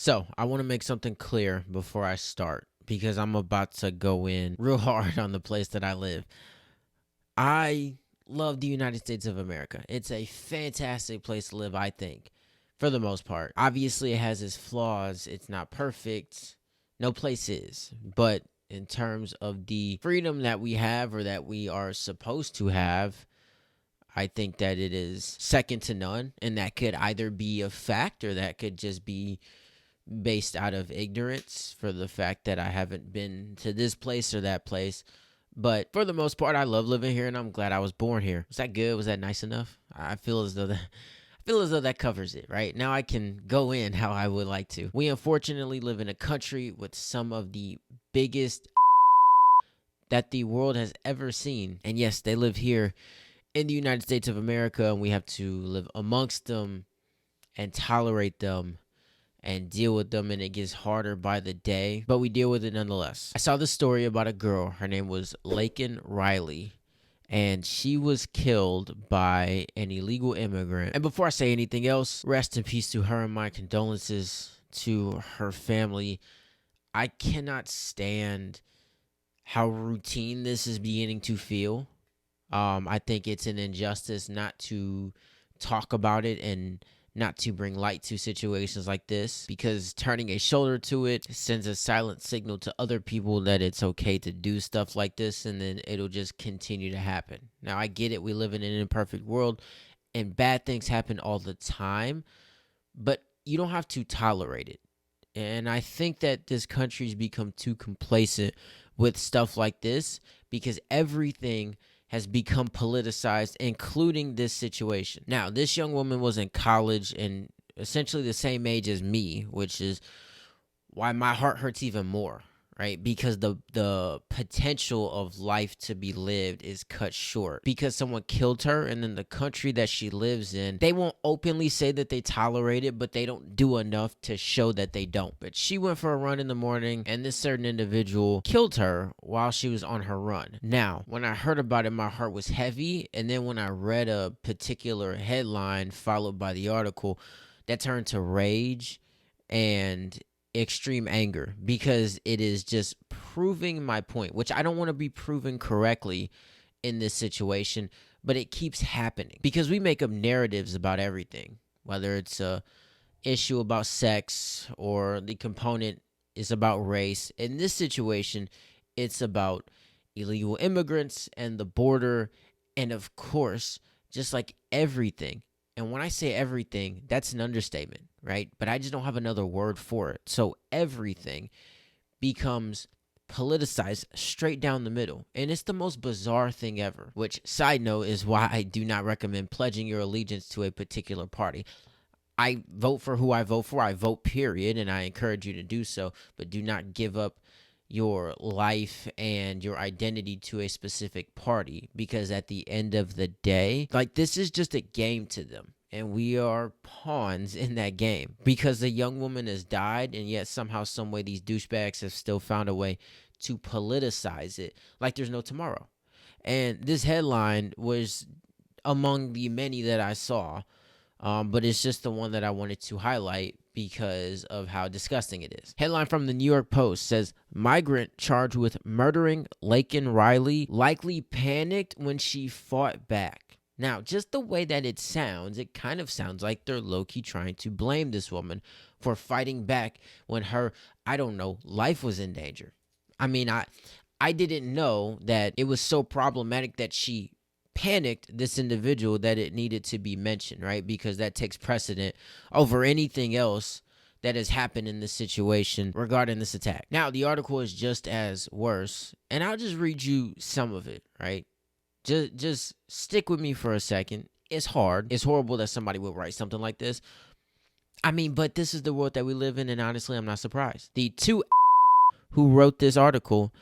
So, I want to make something clear before I start because I'm about to go in real hard on the place that I live. I love the United States of America. It's a fantastic place to live, I think, for the most part. Obviously, it has its flaws. It's not perfect. No place is. But in terms of the freedom that we have or that we are supposed to have, I think that it is second to none. And that could either be a fact or that could just be based out of ignorance for the fact that I haven't been to this place or that place. But for the most part, I love living here, and I'm glad I was born here. Was that good? Was that nice enough? I feel as though that covers it. Right now, I can go in how I would like to. We unfortunately live in a country with some of the biggest that the world has ever seen, and yes, they live here in the United States of America, and we have to live amongst them and tolerate them and deal with them, and it gets harder by the day, but we deal with it nonetheless. I saw this story about a girl. Her name was Laken Riley, and she was killed by an illegal immigrant. And before I say anything else, rest in peace to her and my condolences to her family. I cannot stand how routine this is beginning to feel. I think it's an injustice not to talk about it and not to bring light to situations like this, because turning a shoulder to it sends a silent signal to other people that it's okay to do stuff like this, and then it'll just continue to happen. Now, I get it. We live in an imperfect world, and bad things happen all the time, but you don't have to tolerate it. And I think that this country's become too complacent with stuff like this because everything has become politicized, including this situation. Now, this young woman was in college and essentially the same age as me, which is why my heart hurts even more, right? Because the potential of life to be lived is cut short because someone killed her, and then the country that she lives in, they won't openly say that they tolerate it, but they don't do enough to show that they don't. But she went for a run in the morning, and this certain individual killed her while she was on her run. Now, when I heard about it, my heart was heavy, and then when I read a particular headline followed by the article, that turned to rage and extreme anger, because it is just proving my point, which I don't want to be proven correctly in this situation, but it keeps happening because we make up narratives about everything, whether it's a issue about sex or the component is about race. In this situation, it's about illegal immigrants and the border, and of course, just like everything. And when I say everything, that's an understatement, right? But I just don't have another word for it. So everything becomes politicized straight down the middle. And it's the most bizarre thing ever, which, side note, is why I do not recommend pledging your allegiance to a particular party. I vote for who I vote for. I vote, period, and I encourage you to do so. But do not give up your life and your identity to a specific party, because at the end of the day, like, this is just a game to them, and we are pawns in that game because the young woman has died, and yet somehow, some way, these douchebags have still found a way to politicize it like there's no tomorrow. And this headline was among the many that I saw, but it's just the one that I wanted to highlight because of how disgusting it is. Headline from the New York Post says, migrant charged with murdering Laken Riley likely panicked when she fought back. Now, just the way that it sounds, it kind of sounds like they're low-key trying to blame this woman for fighting back when her, I don't know, life was in danger. I mean, I didn't know that it was so problematic that she panicked this individual that it needed to be mentioned, right? Because that takes precedent over anything else that has happened in this situation regarding this attack. Now, the article is just as worse, and I'll just read you some of it, right? Just stick with me for a second. It's hard. It's horrible that somebody would write something like this. I mean, but this is the world that we live in, and honestly, I'm not surprised. The two who wrote this article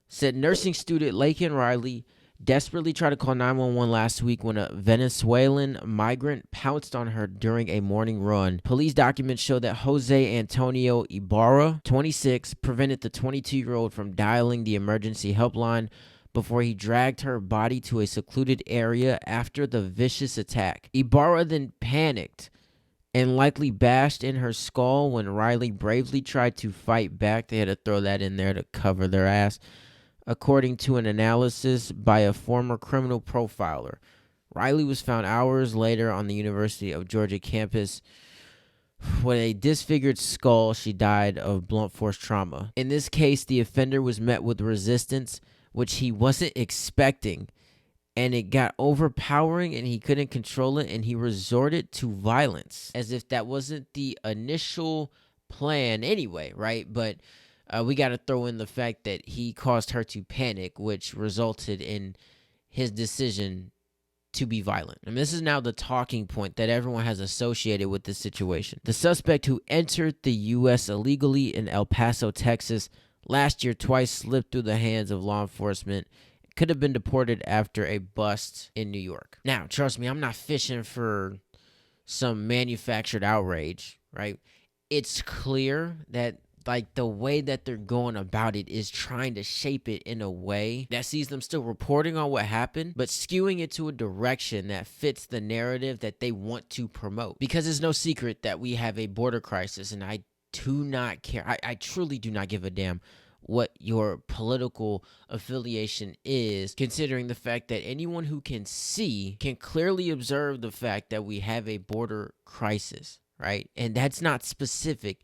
said nursing student Laken Riley desperately tried to call 911 last week when a Venezuelan migrant pounced on her during a morning run. Police documents show that Jose Antonio Ibarra, 26, prevented the 22-year-old from dialing the emergency helpline before he dragged her body to a secluded area after the vicious attack. Ibarra then panicked and likely bashed in her skull when Riley bravely tried to fight back. They had to throw that in there to cover their ass. According to an analysis by a former criminal profiler, Riley was found hours later on the University of Georgia campus with a disfigured skull. She died of blunt force trauma. In this case, the offender was met with resistance, which he wasn't expecting, and it got overpowering and he couldn't control it, and he resorted to violence as if that wasn't the initial plan anyway, right? But we got to throw in the fact that he caused her to panic, which resulted in his decision to be violent. And this is now the talking point that everyone has associated with this situation. The suspect, who entered the U.S. illegally in El Paso, Texas, last year twice slipped through the hands of law enforcement, could have been deported after a bust in New York. Now, trust me, I'm not fishing for some manufactured outrage, right? It's clear that like the way that they're going about it is trying to shape it in a way that sees them still reporting on what happened, but skewing it to a direction that fits the narrative that they want to promote. Because it's no secret that we have a border crisis, and I do not care. I truly do not give a damn what your political affiliation is, considering the fact that anyone who can see can clearly observe the fact that we have a border crisis, right? And that's not specific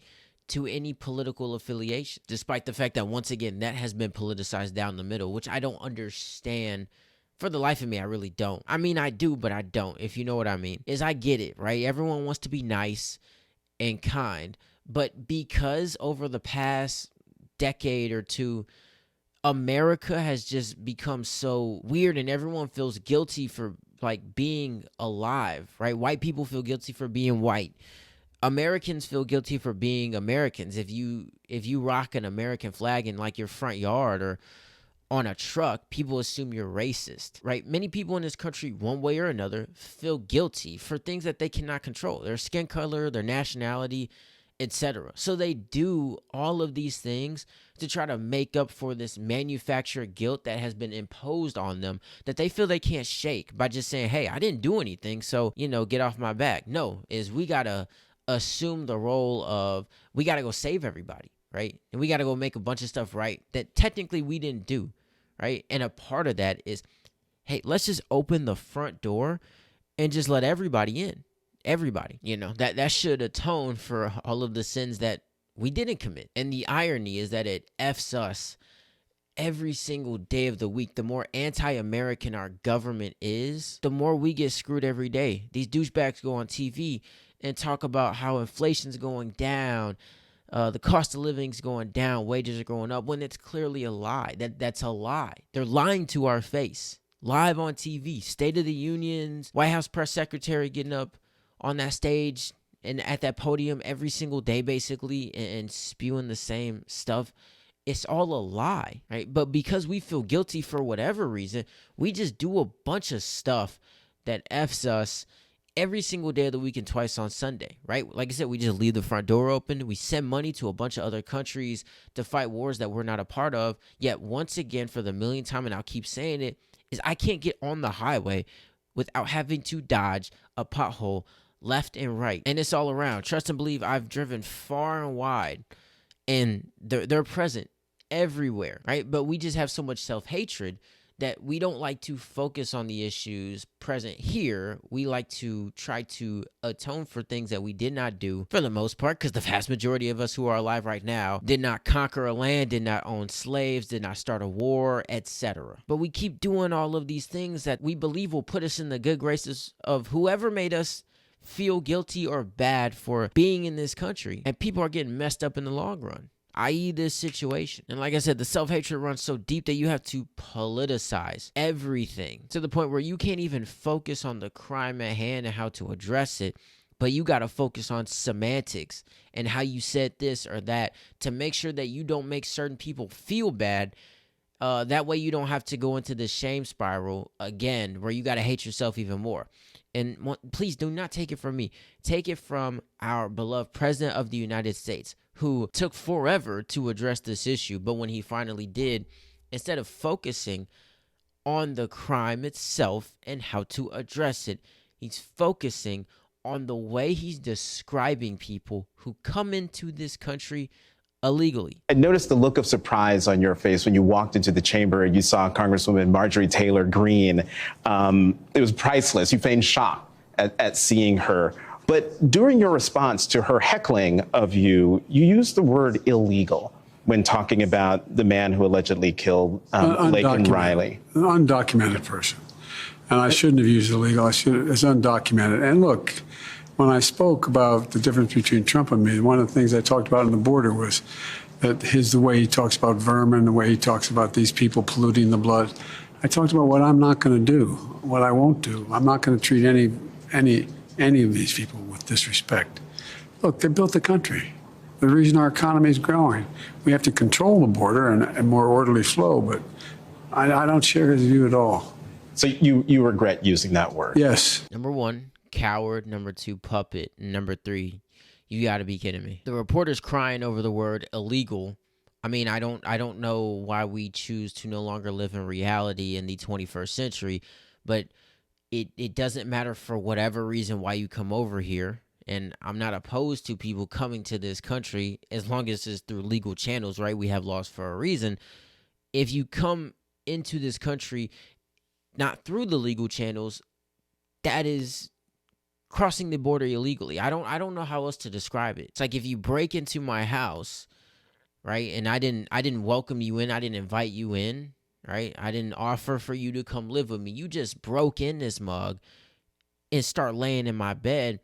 to any political affiliation, despite the fact that, once again, that has been politicized down the middle, which I don't understand. For the life of me, I really don't. I mean, I do, but I don't, if you know what I mean. Is I get it, right? Everyone wants to be nice and kind, but because over the past decade or two, America has just become so weird and everyone feels guilty for like being alive, right? White people feel guilty for being white. Americans feel guilty for being Americans. If you rock an American flag in like your front yard or on a truck, people assume you're racist, right? Many people in this country, one way or another, feel guilty for things that they cannot control: their skin color, their nationality, etc. So they do all of these things to try to make up for this manufactured guilt that has been imposed on them, that they feel they can't shake by just saying, hey, I didn't do anything, so, get off my back. No, is we gotta assume the role of, we gotta go save everybody, right? And we gotta go make a bunch of stuff right that technically we didn't do, right? And a part of that is, hey, let's just open the front door and just let everybody in. Everybody, that should atone for all of the sins that we didn't commit. And the irony is that it F's us every single day of the week. The more anti-American our government is, the more we get screwed every day. These douchebags go on TV and talk about how inflation's going down, the cost of living's going down, wages are going up, when it's clearly a lie. That's a lie. They're lying to our face, live on TV. State of the Unions, White House press secretary getting up on that stage and at that podium every single day, basically, and spewing the same stuff. It's all a lie, right? But because we feel guilty for whatever reason, we just do a bunch of stuff that F's us every single day of the week and twice on Sunday, right? Like I said, we just leave the front door open. We send money to a bunch of other countries to fight wars that we're not a part of. Yet, once again, for the millionth time, and I'll keep saying it, is I can't get on the highway without having to dodge a pothole left and right. And it's all around. Trust and believe, I've driven far and wide, and they're present everywhere, right? But we just have so much self-hatred that we don't like to focus on the issues present here. We like to try to atone for things that we did not do, for the most part, because the vast majority of us who are alive right now did not conquer a land, did not own slaves, did not start a war, etc. But we keep doing all of these things that we believe will put us in the good graces of whoever made us feel guilty or bad for being in this country. And people are getting messed up in the long run, i.e. this situation. And like I said, the self-hatred runs so deep that you have to politicize everything to the point where you can't even focus on the crime at hand and how to address it, but you got to focus on semantics and how you said this or that to make sure that you don't make certain people feel bad. That way you don't have to go into this shame spiral again where you got to hate yourself even more. And please do not take it from me. Take it from our beloved President of the United States, who took forever to address this issue. But when he finally did, instead of focusing on the crime itself and how to address it, he's focusing on the way he's describing people who come into this country illegally. I noticed the look of surprise on your face when you walked into the chamber and you saw Congresswoman Marjorie Taylor Greene. It was priceless. You feigned shock at seeing her. But during your response to her heckling of you, you used the word illegal when talking about the man who allegedly killed Laken Riley. An undocumented person. And I shouldn't have used illegal. It's undocumented. And look, when I spoke about the difference between Trump and me, one of the things I talked about on the border was that the way he talks about vermin, the way he talks about these people polluting the blood. I talked about what I'm not going to do, what I won't do. I'm not going to treat any of these people with disrespect. Look, they built the country. The reason our economy is growing. We have to control the border and more orderly flow, but I don't share his view at all. So you regret using that word? Yes. Number one, coward. Number two, puppet. And number three, you got to be kidding me. The reporter's crying over the word illegal. I mean, I don't know why we choose to no longer live in reality in the 21st century, but it doesn't matter for whatever reason why you come over here. And I'm not opposed to people coming to this country as long as it's through legal channels, right? We have laws for a reason. If you come into this country not through the legal channels, that is crossing the border illegally. I don't know how else to describe it. It's like if you break into my house, right? And I didn't welcome you in, I didn't invite you in, right? I didn't offer for you to come live with me. You just broke in this mug and start laying in my bed.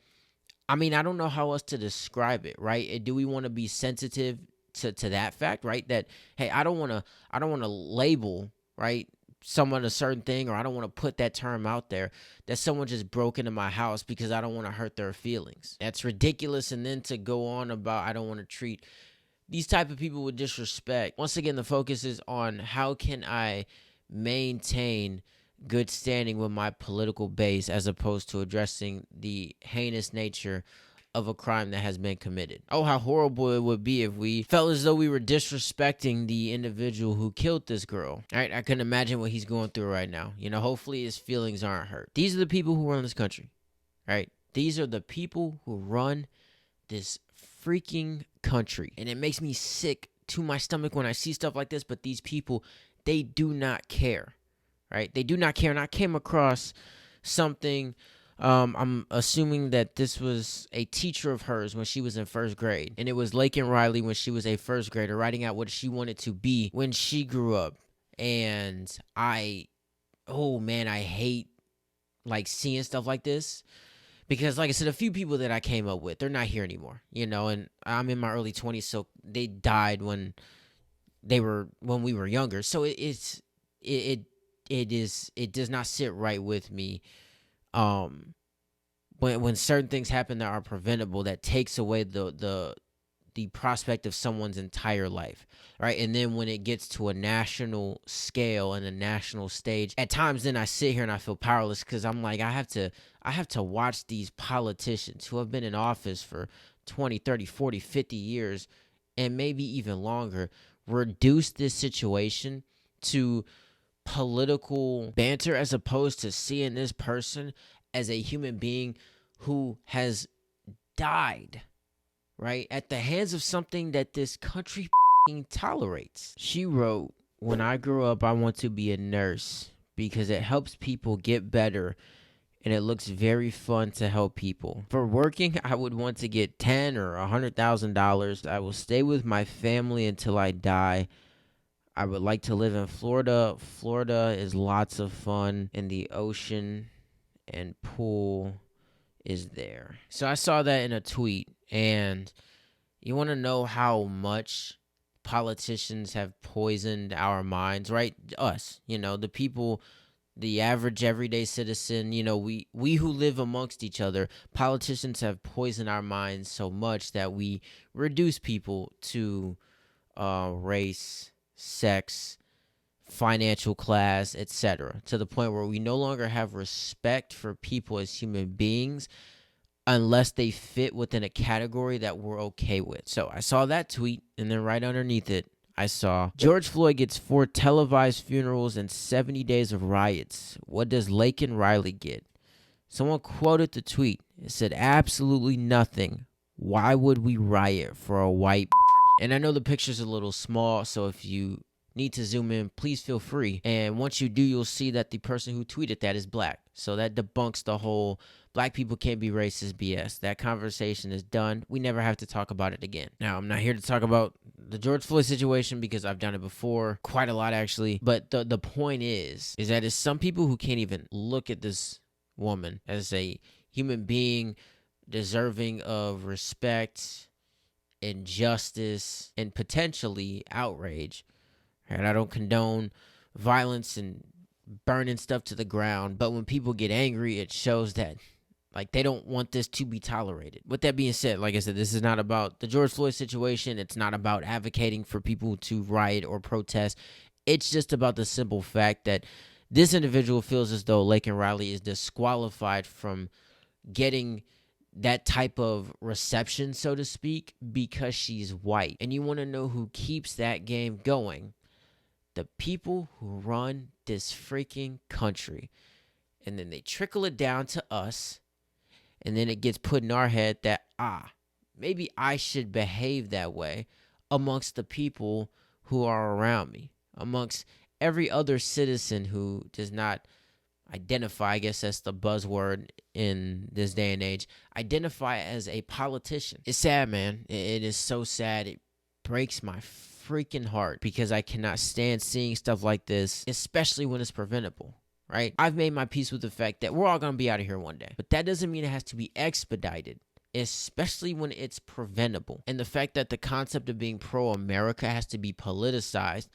I mean, I don't know how else to describe it, right? Do we want to be sensitive to that fact, right? That, hey, I don't want to label, right, someone a certain thing, or I don't want to put that term out there that someone just broke into my house because I don't want to hurt their feelings. That's ridiculous. And then to go on about I don't want to treat these type of people with disrespect. Once again, the focus is on how can I maintain good standing with my political base as opposed to addressing the heinous nature of a crime that has been committed. Oh, how horrible it would be if we felt as though we were disrespecting the individual who killed this girl. All right, I couldn't imagine what he's going through right now. You know, hopefully his feelings aren't hurt. These are the people who run this country, right? These are the people who run this freaking country. And it makes me sick to my stomach when I see stuff like this, but these people, they do not care, right? They do not care. And I came across something. I'm assuming that this was a teacher of hers when she was in first grade. And it was Laken Riley when she was a first grader, writing out what she wanted to be when she grew up. And I hate like seeing stuff like this. Because like I said, a few people that I came up with, they're not here anymore, you know, and I'm in my early 20s, so they died when we were younger. So it does not sit right with me. When certain things happen that are preventable, that takes away the prospect of someone's entire life, right? And then when it gets to a national scale and a national stage, at times then I sit here and I feel powerless because I'm like, I have to watch these politicians who have been in office for 20, 30, 40, 50 years, and maybe even longer, reduce this situation to political banter as opposed to seeing this person as a human being who has died, right, at the hands of something that this country tolerates. She wrote, "When I grow up, I want to be a nurse because it helps people get better and it looks very fun to help people. For working, I would want to get $10,000 or $100,000. I will stay with my family until I die. I would like to live in Florida. Florida is lots of fun, and the ocean and pool is there." So I saw that in a tweet, and you want to know how much politicians have poisoned our minds, right? Us, you know, the people, the average everyday citizen, you know, we who live amongst each other. Politicians have poisoned our minds so much that we reduce people to race, sex, financial class, etc., to the point where we no longer have respect for people as human beings unless they fit within a category that we're okay with. So I saw that tweet, and then right underneath it, I saw George Floyd gets 4 televised funerals and 70 days of riots. What does Laken Riley get? Someone quoted the tweet It said absolutely nothing. Why would we riot for a white? And I know the picture's a little small, so if you need to zoom in, please feel free. And once you do, you'll see that the person who tweeted that is black. So that debunks the whole black people can't be racist BS. That conversation is done. We never have to talk about it again. Now, I'm not here to talk about the George Floyd situation because I've done it before, quite a lot actually. But the point is that it's some people who can't even look at this woman as a human being deserving of respect and justice and potentially outrage. And I don't condone violence and burning stuff to the ground, but when people get angry, it shows that like they don't want this to be tolerated. With that being said, like I said, this is not about the George Floyd situation. It's not about advocating for people to riot or protest. It's just about the simple fact that this individual feels as though Laken Riley is disqualified from getting that type of reception, so to speak, because she's white. And you want to know who keeps that game going? The people who run this freaking country. And then they trickle it down to us. And then it gets put in our head that, maybe I should behave that way amongst the people who are around me, amongst every other citizen who does not identify, I guess that's the buzzword in this day and age, identify as a politician. It's sad, man. It is so sad. It breaks my freaking heart because I cannot stand seeing stuff like this, especially when it's preventable, right? I've made my peace with the fact that we're all going to be out of here one day, but that doesn't mean it has to be expedited, especially when it's preventable. And the fact that the concept of being pro-America has to be politicized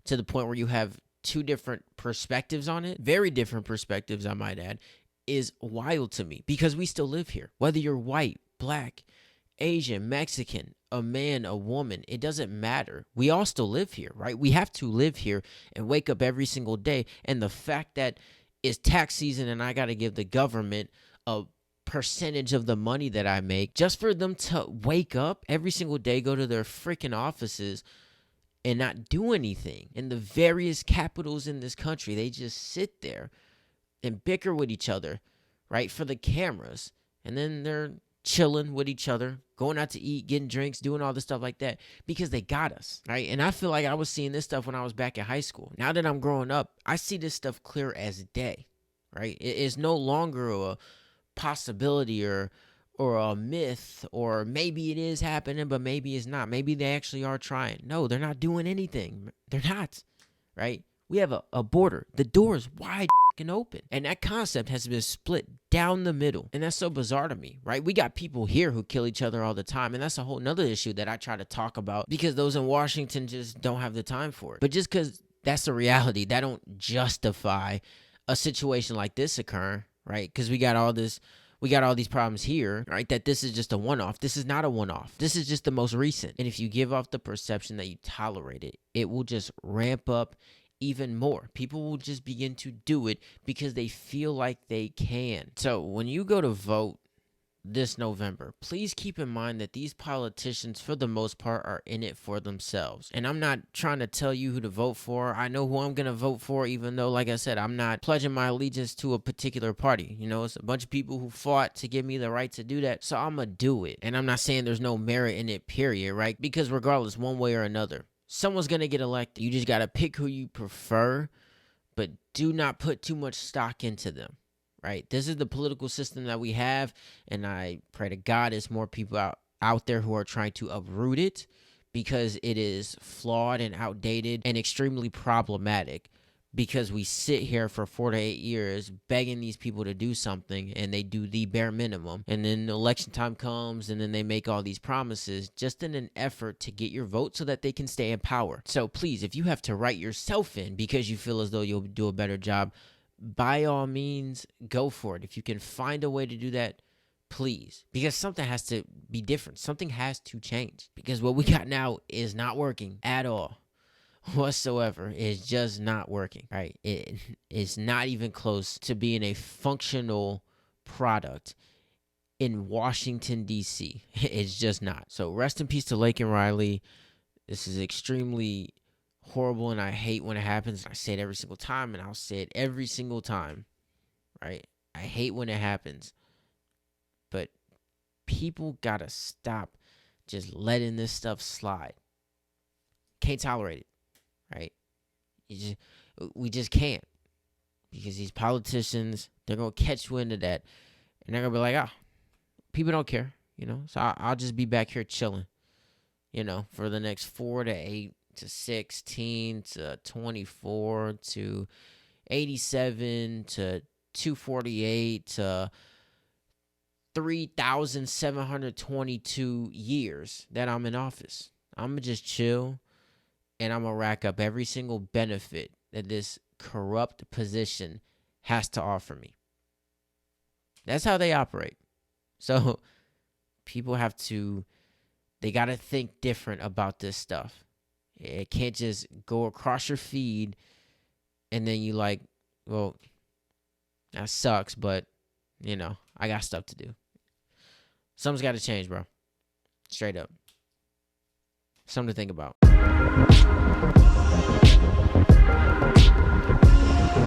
to the point where you have two different perspectives on it, very different perspectives, I might add, is wild to me because we still live here. Whether you're white, black, Asian, Mexican, a man, a woman, it doesn't matter. We all still live here, right? We have to live here and wake up every single day. And the fact that it's tax season and I got to give the government a percentage of the money that I make just for them to wake up every single day, go to their freaking offices and not do anything. In the various capitals in this country, they just sit there and bicker with each other, right, for the cameras. And then they're chilling with each other, going out to eat, getting drinks, doing all this stuff like that because they got us, right? And I feel like I was seeing this stuff when I was back in high school. Now that I'm growing up, I see this stuff clear as day, right? It is no longer a possibility or a myth, or maybe it is happening, but maybe it's not. Maybe they actually are trying. No, they're not doing anything. They're not, right? We have a border. The door is wide open. And that concept has been split down the middle. And that's so bizarre to me, right? We got people here who kill each other all the time. And that's a whole nother issue that I try to talk about because those in Washington just don't have the time for it. But just because that's the reality, that don't justify a situation like this occurring, right? Because we got all these problems here, right? That this is just a one-off. This is not a one-off. This is just the most recent. And if you give off the perception that you tolerate it, it will just ramp up even more. People will just begin to do it because they feel like they can. So when you go to vote this November, please keep in mind that these politicians, for the most part, are in it for themselves. And I'm not trying to tell you who to vote for. I know who I'm going to vote for, even though, like I said, I'm not pledging my allegiance to a particular party. You know, it's a bunch of people who fought to give me the right to do that. So I'm going to do it. And I'm not saying there's no merit in it, period, right? Because regardless, one way or another, someone's going to get elected. You just got to pick who you prefer, but do not put too much stock into them. Right? This is the political system that we have, and I pray to God there's more people out there who are trying to uproot it because it is flawed and outdated and extremely problematic because we sit here for 4 to 8 years begging these people to do something and they do the bare minimum. And then election time comes and then they make all these promises just in an effort to get your vote so that they can stay in power. So please, if you have to write yourself in because you feel as though you'll do a better job, by all means, go for it. If you can find a way to do that, please. Because something has to be different. Something has to change. Because what we got now is not working at all. Whatsoever. It's just not working. Right? It's not even close to being a functional product in Washington, D.C. It's just not. So rest in peace to Laken Riley. This is extremely horrible, and I hate when it happens. I say it every single time, and I'll say it every single time, right? I hate when it happens But people gotta stop just letting this stuff slide. Can't tolerate it, right? We just can't, because these politicians, they're gonna catch wind of that, and they're gonna be like, "Ah, people don't care," So I'll just be back here chilling, for the next 4 to 8 to 16 to 24 to 87 to 248 to 3,722 years that I'm in office. I'm going to just chill, and I'm going to rack up every single benefit that this corrupt position has to offer me. That's how they operate. So people they got to think different about this stuff. It can't just go across your feed and then you like, well, that sucks, but, I got stuff to do. Something's got to change, bro. Straight up. Something to think about.